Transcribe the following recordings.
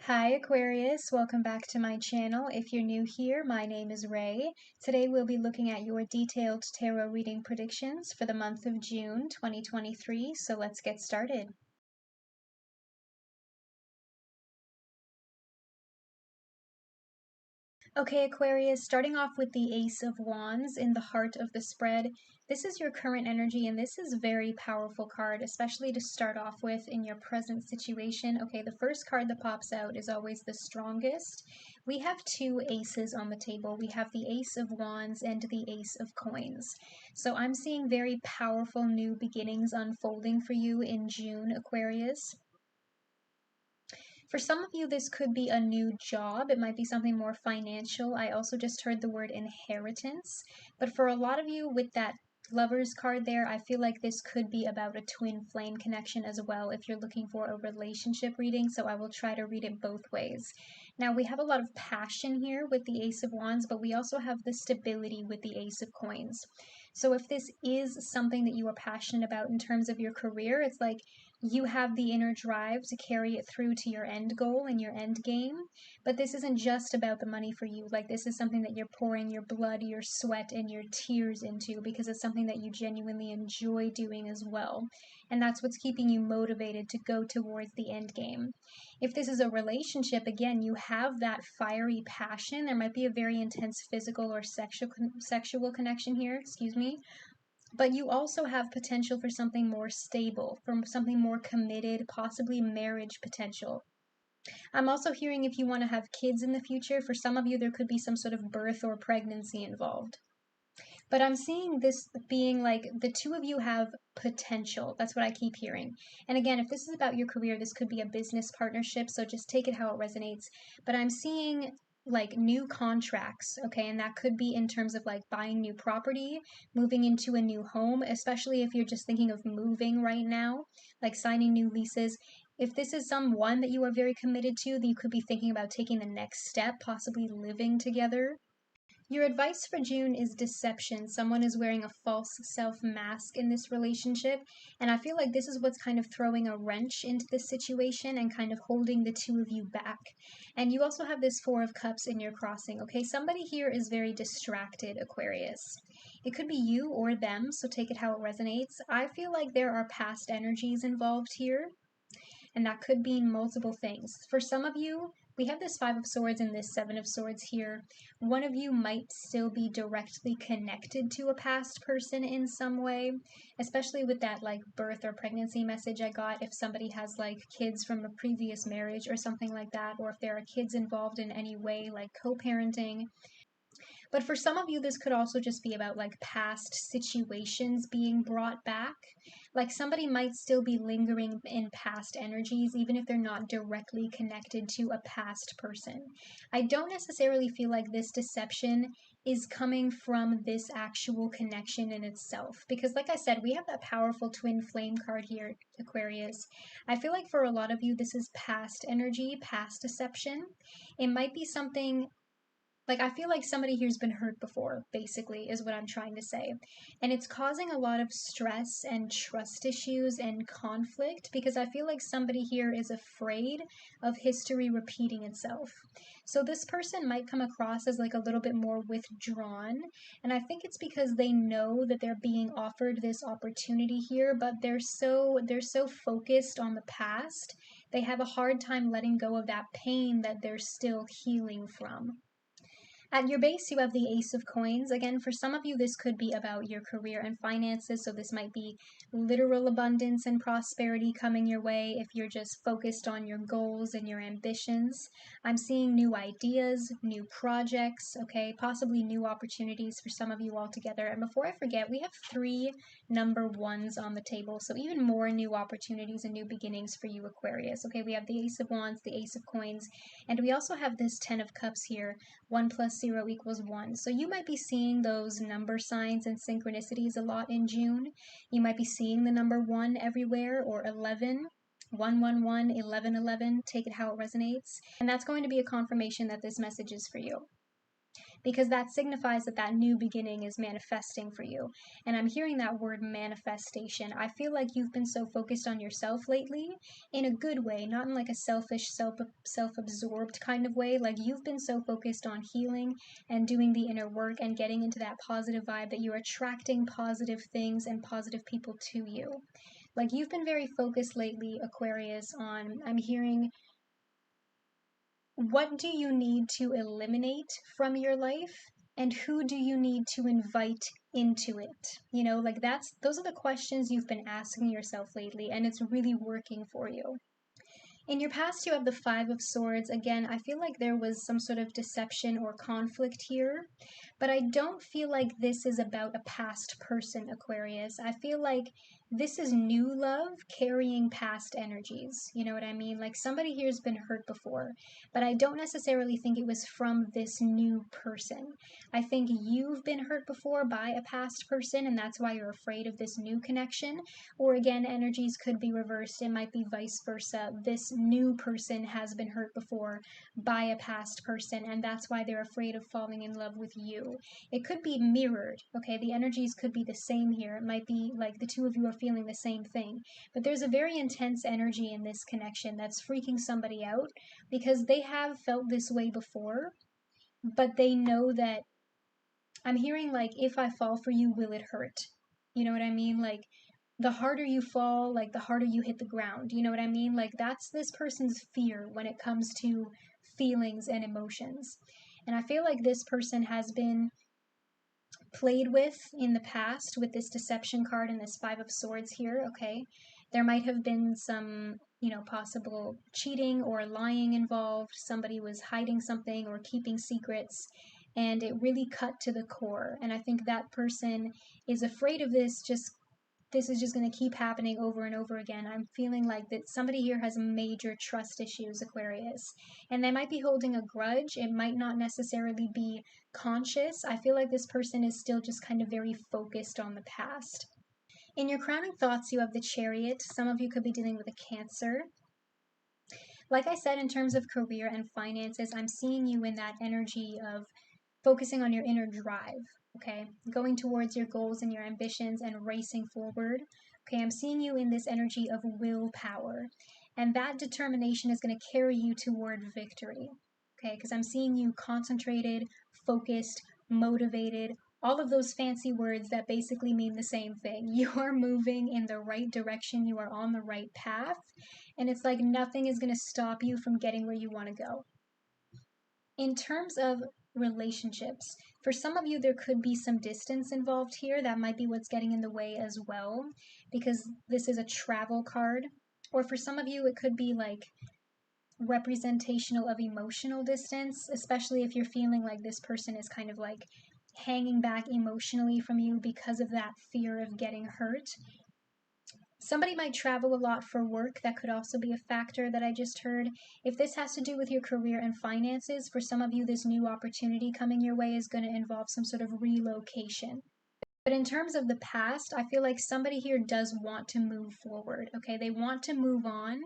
Hi Aquarius, welcome back to my channel. If you're new here, my name is Ray. Today we'll be looking at your detailed tarot reading predictions for the month of June 2023, so let's get started. Okay, Aquarius, starting off with the Ace of Wands in the heart of the spread. This is your current energy, and this is a very powerful card, especially to start off with in your present situation. Okay, the first card that pops out is always the strongest. We have two aces on the table. We have the Ace of Wands and the Ace of Coins. So I'm seeing very powerful new beginnings unfolding for you in June, Aquarius. For some of you, this could be a new job. It might be something more financial. I also just heard the word inheritance. But for a lot of you with that Lovers card there, I feel like this could be about a twin flame connection as well if you're looking for a relationship reading, so I will try to read it both ways. Now, we have a lot of passion here with the Ace of Wands, but we also have the stability with the Ace of Coins. So if this is something that you are passionate about in terms of your career, it's like you have the inner drive to carry it through to your end goal and your end game. But this isn't just about the money for you. Like, this is something that you're pouring your blood, your sweat, and your tears into because it's something that you genuinely enjoy doing as well. And that's what's keeping you motivated to go towards the end game. If this is a relationship, again, you have that fiery passion. There might be a very intense physical or sexual connection here, excuse me, but you also have potential for something more stable, for something more committed, possibly marriage potential. I'm also hearing if you want to have kids in the future, for some of you, there could be some sort of birth or pregnancy involved. But I'm seeing this being like the two of you have potential. That's what I keep hearing. And again, if this is about your career, this could be a business partnership, so just take it how it resonates. But I'm seeing like new contracts, okay? And that could be in terms of like buying new property, moving into a new home, especially if you're just thinking of moving right now, like signing new leases. If this is someone that you are very committed to, then you could be thinking about taking the next step, possibly living together. Your advice for June is deception. Someone is wearing a false self mask in this relationship, and I feel like this is what's kind of throwing a wrench into this situation and kind of holding the two of you back. And you also have this Four of Cups in your crossing, okay? Somebody here is very distracted, Aquarius. It could be you or them, so take it how it resonates. I feel like there are past energies involved here, and that could mean multiple things. For some of you, we have this Five of Swords and this Seven of Swords here. One of you might still be directly connected to a past person in some way, especially with that like birth or pregnancy message I got. If somebody has like kids from a previous marriage or something like that, or if there are kids involved in any way, like co-parenting. But for some of you, this could also just be about like past situations being brought back. Like somebody might still be lingering in past energies, even if they're not directly connected to a past person. I don't necessarily feel like this deception is coming from this actual connection in itself. Because, like I said, we have that powerful twin flame card here, Aquarius. I feel like for a lot of you, this is past energy, past deception. It might be something like, I feel like somebody here's been hurt before, basically, is what I'm trying to say. And it's causing a lot of stress and trust issues and conflict because I feel like somebody here is afraid of history repeating itself. So this person might come across as like a little bit more withdrawn. And I think it's because they know that they're being offered this opportunity here, but they're so focused on the past. They have a hard time letting go of that pain that they're still healing from. At your base, you have the Ace of Coins. Again, for some of you, this could be about your career and finances, so this might be literal abundance and prosperity coming your way if you're just focused on your goals and your ambitions. I'm seeing new ideas, new projects, okay, possibly new opportunities for some of you altogether. And before I forget, we have three number ones on the table, so even more new opportunities and new beginnings for you, Aquarius. Okay, we have the Ace of Wands, the Ace of Coins, and we also have this Ten of Cups here. 1 plus 0 equals 1. So you might be seeing those number signs and synchronicities a lot in June. You might be seeing the number 1 everywhere, or 11. 111, 1111, take it how it resonates. And that's going to be a confirmation that this message is for you. because that signifies that that new beginning is manifesting for you. And I'm hearing that word manifestation. I feel like you've been so focused on yourself lately in a good way, not in like a selfish, self-absorbed kind of way. Like you've been so focused on healing and doing the inner work and getting into that positive vibe that you're attracting positive things and positive people to you. Like you've been very focused lately, Aquarius, on, I'm hearing, what do you need to eliminate from your life and who do you need to invite into it? You know, like those are the questions you've been asking yourself lately, and it's really working for you. In your past, you have the Five of Swords. Again, I feel like there was some sort of deception or conflict here, but I don't feel like this is about a past person, Aquarius. I feel like this is new love carrying past energies. You know what I mean? Like somebody here has been hurt before, but I don't necessarily think it was from this new person. I think you've been hurt before by a past person, and that's why you're afraid of this new connection. Or again, energies could be reversed. It might be vice versa. This new person has been hurt before by a past person, and that's why they're afraid of falling in love with you. It could be mirrored, okay? The energies could be the same here. It might be like the two of you are feeling the same thing. But there's a very intense energy in this connection that's freaking somebody out because they have felt this way before, but they know that, I'm hearing like, if I fall for you, will it hurt? You know what I mean? Like, the harder you fall, like the harder you hit the ground. You know what I mean? Like that's this person's fear when it comes to feelings and emotions. And I feel like this person has been played with in the past with this deception card and this Five of Swords here, okay? There might have been some, possible cheating or lying involved. Somebody was hiding something or keeping secrets, and it really cut to the core. And I think that person is afraid of this is just going to keep happening over and over again. I'm feeling like that somebody here has major trust issues, Aquarius. And they might be holding a grudge. It might not necessarily be conscious. I feel like this person is still just kind of very focused on the past. In your crowning thoughts, you have the Chariot. Some of you could be dealing with a Cancer. Like I said, in terms of career and finances, I'm seeing you in that energy of focusing on your inner drive, okay? Going towards your goals and your ambitions and racing forward. Okay, I'm seeing you in this energy of willpower. And that determination is going to carry you toward victory. Okay, because I'm seeing you concentrated, focused, motivated, all of those fancy words that basically mean the same thing. You are moving in the right direction, you are on the right path, and it's like nothing is going to stop you from getting where you want to go. In terms of relationships, for some of you, there could be some distance involved here. That might be what's getting in the way as well, because this is a travel card. Or for some of you, it could be like representational of emotional distance, especially if you're feeling like this person is kind of like hanging back emotionally from you because of that fear of getting hurt. Somebody might travel a lot for work. That could also be a factor that I just heard. If this has to do with your career and finances, for some of you, this new opportunity coming your way is going to involve some sort of relocation. But in terms of the past, I feel like somebody here does want to move forward, okay? They want to move on.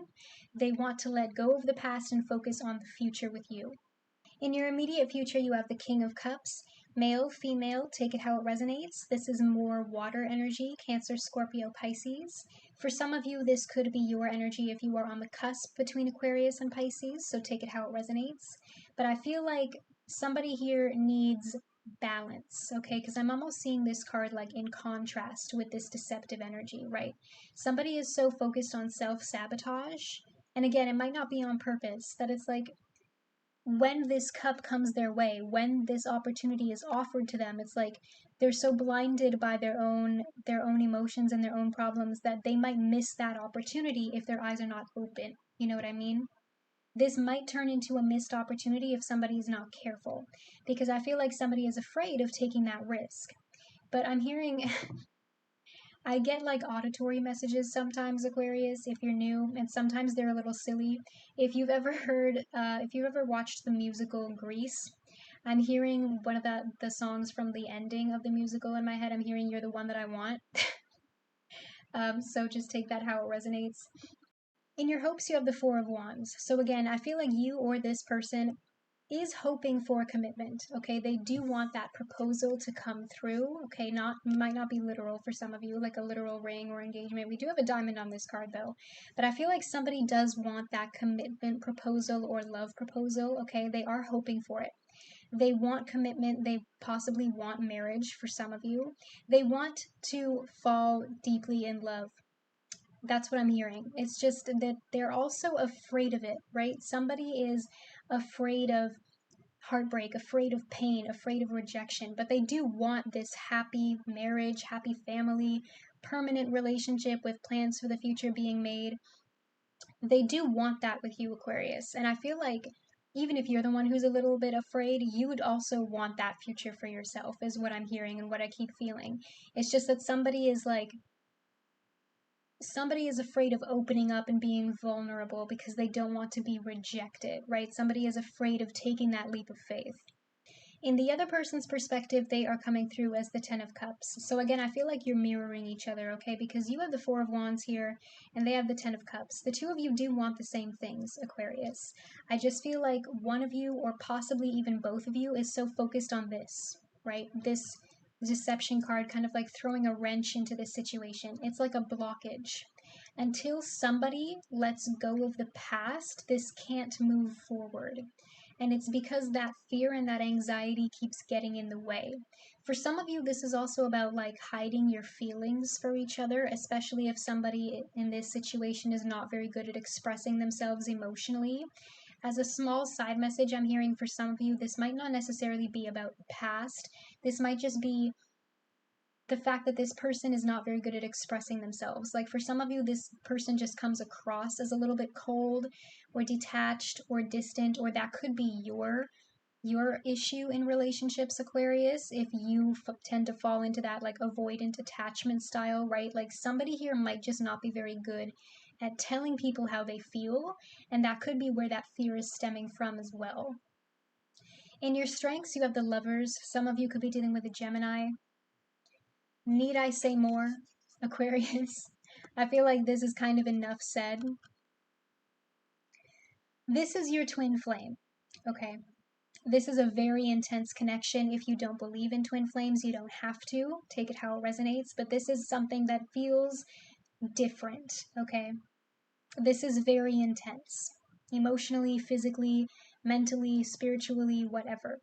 They want to let go of the past and focus on the future with you. In your immediate future, you have the King of Cups. Male, female, take it how it resonates. This is more water energy, Cancer, Scorpio, Pisces. For some of you, this could be your energy if you are on the cusp between Aquarius and Pisces, so take it how it resonates. But I feel like somebody here needs balance, okay? Because I'm almost seeing this card like in contrast with this deceptive energy, right? Somebody is so focused on self-sabotage, and again, it might not be on purpose, that it's like when this cup comes their way, when this opportunity is offered to them, it's like they're so blinded by their own emotions and their own problems that they might miss that opportunity if their eyes are not open. You know what I mean? This might turn into a missed opportunity if somebody's not careful, because I feel like somebody is afraid of taking that risk. But I'm hearing I get like auditory messages sometimes, Aquarius, if you're new, and sometimes they're a little silly. If you've ever watched the musical Grease, I'm hearing one of the songs from the ending of the musical in my head. I'm hearing You're the One That I Want. So just take that how it resonates. In your hopes, you have the Four of Wands. So again, I feel like you or this person is hoping for a commitment, okay? They do want that proposal to come through, okay? Might not be literal for some of you, like a literal ring or engagement. We do have a diamond on this card though, but I feel like somebody does want that commitment proposal or love proposal, okay? They are hoping for it. They want commitment. They possibly want marriage for some of you. They want to fall deeply in love. That's what I'm hearing. It's just that they're also afraid of it, right? Somebody is afraid of heartbreak, afraid of pain, afraid of rejection, but they do want this happy marriage, happy family, permanent relationship with plans for the future being made. They do want that with you, Aquarius. And I feel like even if you're the one who's a little bit afraid, you would also want that future for yourself, is what I'm hearing and what I keep feeling. It's just that somebody is afraid of opening up and being vulnerable because they don't want to be rejected, right? Somebody is afraid of taking that leap of faith. In the other person's perspective, they are coming through as the Ten of Cups. So again, I feel like you're mirroring each other, okay? Because you have the Four of Wands here, and they have the Ten of Cups. The two of you do want the same things, Aquarius. I just feel like one of you, or possibly even both of you, is so focused on this, right? This deception card kind of like throwing a wrench into this situation. It's like a blockage. Until somebody lets go of the past, this can't move forward. And it's because that fear and that anxiety keeps getting in the way. For some of you, this is also about like hiding your feelings for each other, especially if somebody in this situation is not very good at expressing themselves emotionally. As a small side message, I'm hearing for some of you, this might not necessarily be about the past. This might just be the fact that this person is not very good at expressing themselves. Like for some of you, this person just comes across as a little bit cold or detached or distant, or that could be your issue in relationships, Aquarius, if you tend to fall into that like avoidant attachment style, right? Like somebody here might just not be very good at telling people how they feel, and that could be where that fear is stemming from as well. In your strengths, you have the Lovers. Some of you could be dealing with a Gemini. Need I say more, Aquarius? I feel like this is kind of enough said. This is your twin flame, okay? This is a very intense connection. If you don't believe in twin flames, you don't have to. Take it how it resonates, but this is something that feels different, okay? This is very intense. Emotionally, physically, mentally, spiritually, whatever.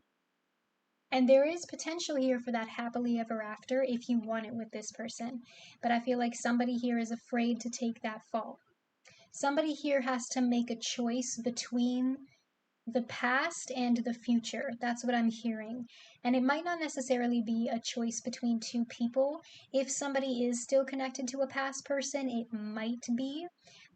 And there is potential here for that happily ever after if you want it with this person. But I feel like somebody here is afraid to take that fall. Somebody here has to make a choice between the past and the future. That's what I'm hearing. And it might not necessarily be a choice between two people. If somebody is still connected to a past person, it might be.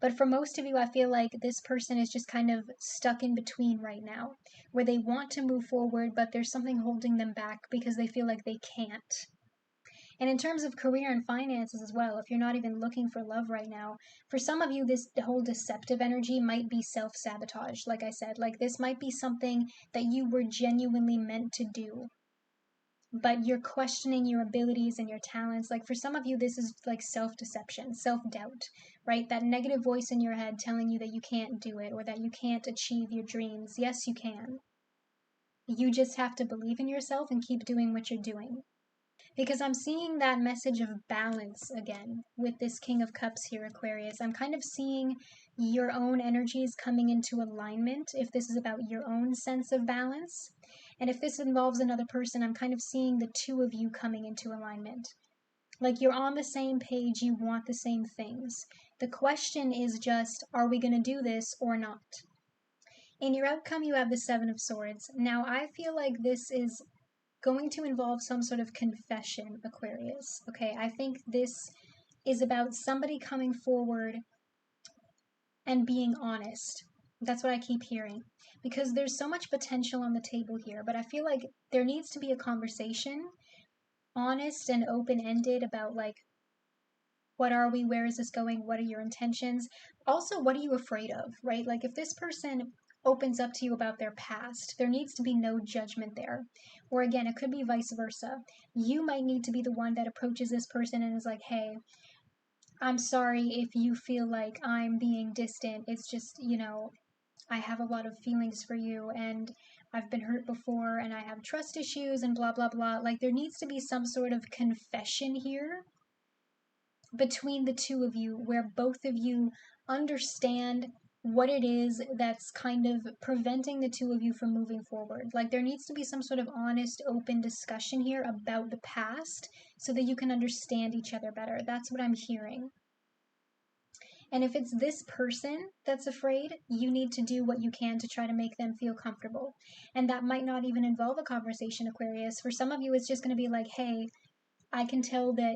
But for most of you, I feel like this person is just kind of stuck in between right now, where they want to move forward, but there's something holding them back because they feel like they can't. And in terms of career and finances as well, if you're not even looking for love right now, for some of you, this whole deceptive energy might be self sabotage. Like I said, like this might be something that you were genuinely meant to do, but you're questioning your abilities and your talents. Like for some of you, this is like self deception, self doubt, right? That negative voice in your head telling you that you can't do it or that you can't achieve your dreams. Yes, you can. You just have to believe in yourself and keep doing what you're doing. Because I'm seeing that message of balance again with this King of Cups here, Aquarius. I'm kind of seeing your own energies coming into alignment if this is about your own sense of balance. And if this involves another person, I'm kind of seeing the two of you coming into alignment. Like you're on the same page, you want the same things. The question is just, are we going to do this or not? In your outcome, you have the Seven of Swords. Now, I feel like this is going to involve some sort of confession, Aquarius. Okay, I think this is about somebody coming forward and being honest. That's what I keep hearing. Because there's so much potential on the table here, but I feel like there needs to be a conversation, honest and open ended, about like, what are we? Where is this going? What are your intentions? Also, what are you afraid of, right? Like, if this person opens up to you about their past, there needs to be no judgment there. Or again, it could be vice versa. You might need to be the one that approaches this person and is like, hey, I'm sorry if you feel like I'm being distant. It's just, I have a lot of feelings for you, and I've been hurt before and I have trust issues and blah, blah, blah. Like, there needs to be some sort of confession here between the two of you where both of you understand what it is that's kind of preventing the two of you from moving forward. Like, there needs to be some sort of honest, open discussion here about the past so that you can understand each other better. That's what I'm hearing. And if it's this person that's afraid, you need to do what you can to try to make them feel comfortable. And that might not even involve a conversation, Aquarius. For some of you, it's just going to be like, hey, I can tell that,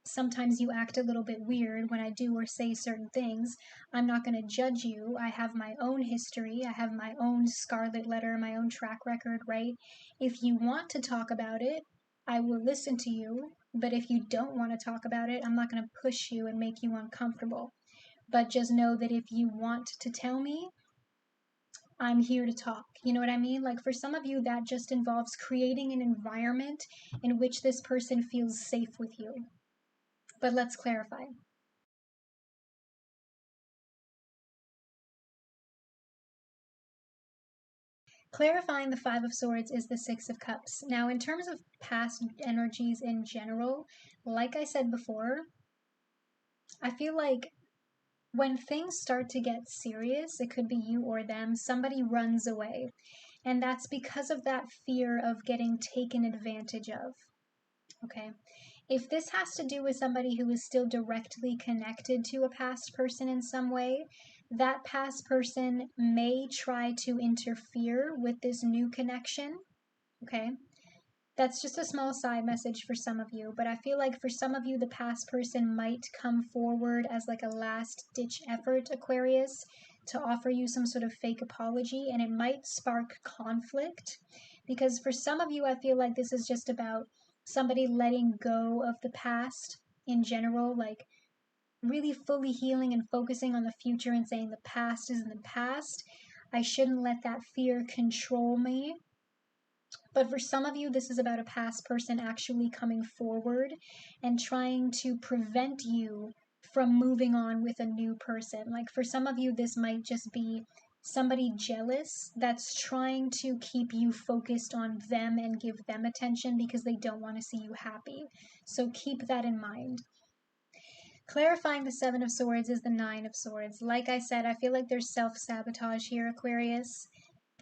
sometimes you act a little bit weird when I do or say certain things. I'm not going to judge you. I have my own history. I have my own scarlet letter, my own track record, right? If you want to talk about it, I will listen to you. But if you don't want to talk about it, I'm not going to push you and make you uncomfortable. But just know that if you want to tell me, I'm here to talk. You know what I mean? Like, for some of you, that just involves creating an environment in which this person feels safe with you. But let's clarify. Clarifying the Five of Swords is the Six of Cups. Now, in terms of past energies in general, like I said before, I feel like when things start to get serious, it could be you or them, somebody runs away. And that's because of that fear of getting taken advantage of. Okay. If this has to do with somebody who is still directly connected to a past person in some way, that past person may try to interfere with this new connection. Okay. That's just a small side message for some of you, but I feel like for some of you, the past person might come forward as like a last ditch effort, Aquarius, to offer you some sort of fake apology, and it might spark conflict. Because for some of you, I feel like this is just about somebody letting go of the past in general, like really fully healing and focusing on the future and saying the past is in the past. I shouldn't let that fear control me. But for some of you, this is about a past person actually coming forward and trying to prevent you from moving on with a new person. Like, for some of you, this might just be somebody jealous that's trying to keep you focused on them and give them attention because they don't want to see you happy. So keep that in mind. Clarifying the Seven of Swords is the Nine of Swords. Like I said, I feel like there's self-sabotage here, Aquarius.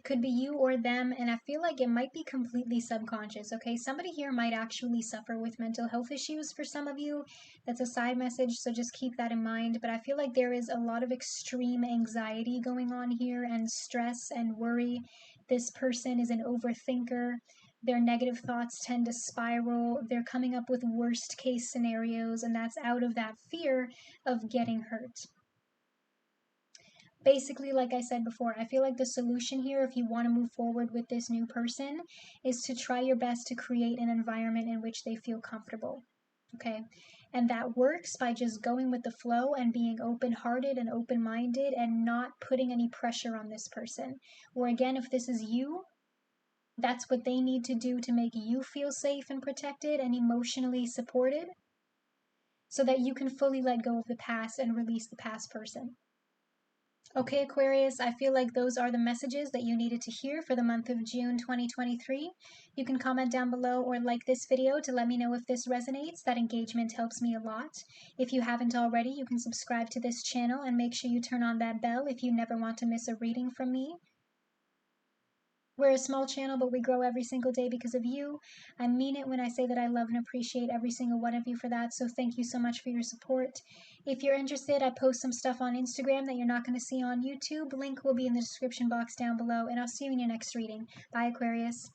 Could be you or them, and I feel like it might be completely subconscious, okay? Somebody here might actually suffer with mental health issues for some of you. That's a side message, so just keep that in mind. But I feel like there is a lot of extreme anxiety going on here and stress and worry. This person is an overthinker. Their negative thoughts tend to spiral. They're coming up with worst case scenarios, and that's out of that fear of getting hurt. Basically, like I said before, I feel like the solution here, if you want to move forward with this new person, is to try your best to create an environment in which they feel comfortable. Okay. And that works by just going with the flow and being open hearted and open minded and not putting any pressure on this person. Or again, if this is you, that's what they need to do to make you feel safe and protected and emotionally supported so that you can fully let go of the past and release the past person. Okay, Aquarius, I feel like those are the messages that you needed to hear for the month of June 2023. You can comment down below or like this video to let me know if this resonates. That engagement helps me a lot. If you haven't already, you can subscribe to this channel and make sure you turn on that bell if you never want to miss a reading from me. We're a small channel, but we grow every single day because of you. I mean it when I say that I love and appreciate every single one of you for that, so thank you so much for your support. If you're interested, I post some stuff on Instagram that you're not going to see on YouTube. Link will be in the description box down below, and I'll see you in your next reading. Bye, Aquarius.